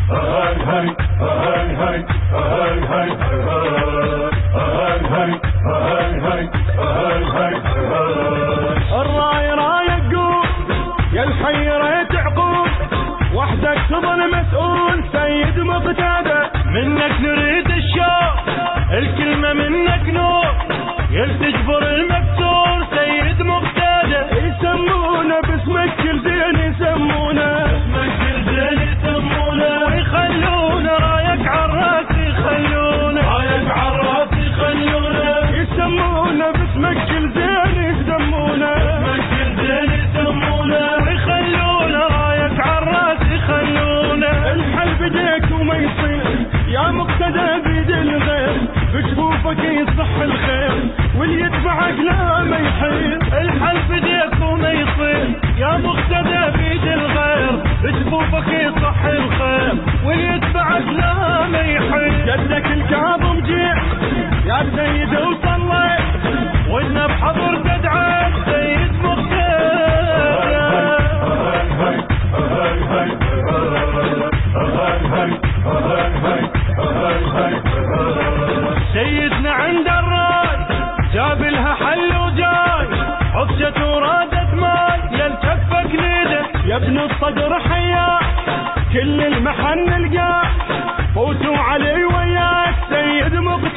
الراي رايق قول يا الحي ريت عقول، وحدك تظل مسؤول سيد مقتدى. منك نريد الشوق الكلمة منك نور، يلتجبر المكسور سيد مقتدى. يسمونا باسمك كل زين، يسمونا باسمك كل زين يسمونا، ويخلونا رايك عالراس يخلونا رايك عالراس يخلونا. يسمونا باسمك كل زين يسمونا باسمك كل زين يسمونا، ويخلونا رايك عالراس يخلونا. الحل بديك وما يصير يا مقتدى بيد الغير، بجفوفك يصح الخير واللي يتبعك لا ما يحير. الحل بديك وما يصير يا مقتدى بيد الغير، بجفوفك يصح الخير واللي يتبعك لا ما يحير. جدك الكاظم جيع يا سيد وصلي، وإنا بحضر تدعى سيد مقتدى. سيدنا عند الراي جاب لها حل وجاي، حفشت ورادت ماي يلتفك نيده. يا ابن الصدر حياك كل المحن القاع، فوتوا علي وياك سيد مقتدى.